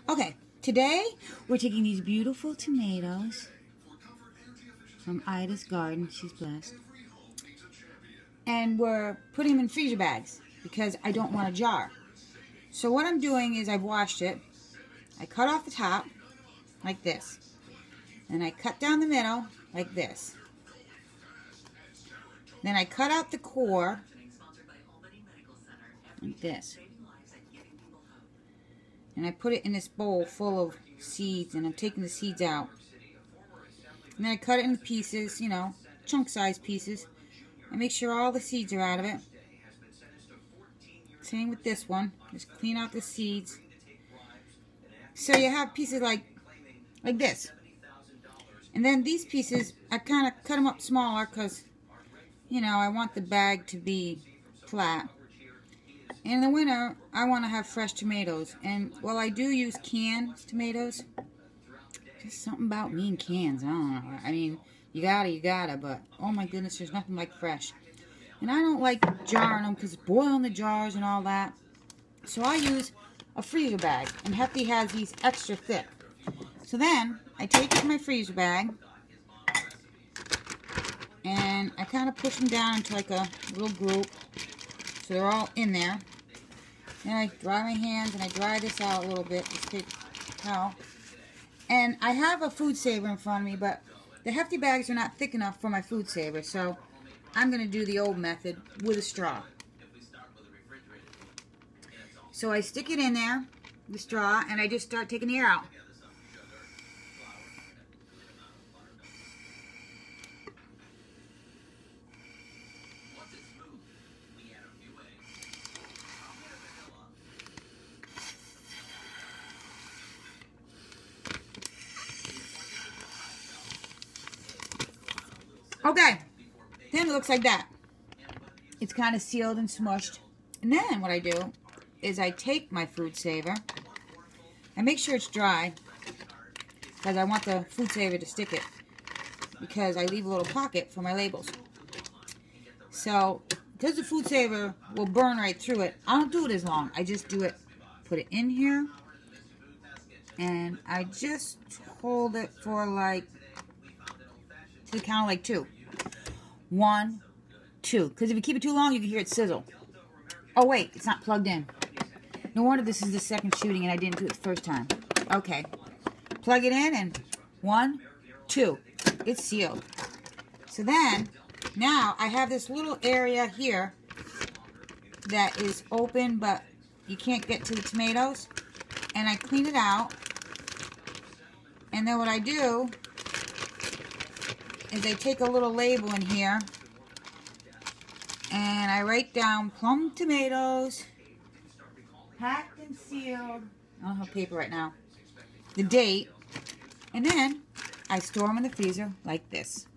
Okay, today we're taking these beautiful tomatoes from Ida's garden, she's blessed, and we're putting them in freezer bags because I don't want a jar. So what I'm doing is I've washed it, I cut off the top like this, and I cut down the middle like this. Then I cut out the core like this. And I put it in this bowl full of seeds, and I'm taking the seeds out. And then I cut it into pieces, you know, chunk-sized pieces. I make sure all the seeds are out of it. Same with this one. Just clean out the seeds. So you have pieces like this. And then these pieces, I kind of cut them up smaller because, you know, I want the bag to be flat. In the winter, I want to have fresh tomatoes. And while I do use canned tomatoes, just something about me and cans. I don't know. I mean, you gotta, but oh my goodness, there's nothing like fresh. And I don't like jarring them because boiling the jars and all that. So I use a freezer bag. And Hefty has these extra thick. So then, I take it in my freezer bag. And I kind of push them down into like a little group. So they're all in there. Then I dry my hands and I dry this out a little bit. Just take a towel. And I have a food saver in front of me, but the Hefty bags are not thick enough for my food saver. So I'm going to do the old method with a straw. So I stick it in there, the straw, and I just start taking the air out. Okay, then it looks like that. It's kind of sealed and smushed. And then what I do is I take my food saver. I make sure it's dry because I want the food saver to stick it, because I leave a little pocket for my labels. So, because the food saver will burn right through it, I don't do it as long. I just do it, put it in here, and I just hold it for like, to the count of like 2. 1, 2. Because if you keep it too long, you can hear it sizzle. Oh, wait. It's not plugged in. No wonder this is the second shooting and I didn't do it the first time. Okay. Plug it in and 1, 2. It's sealed. So then, now I have this little area here that is open, but you can't get to the tomatoes. And I clean it out. And then what I do is I take a little label in here and I write down plum tomatoes, packed and sealed. I don't have paper right now. The date, and then I store them in the freezer like this.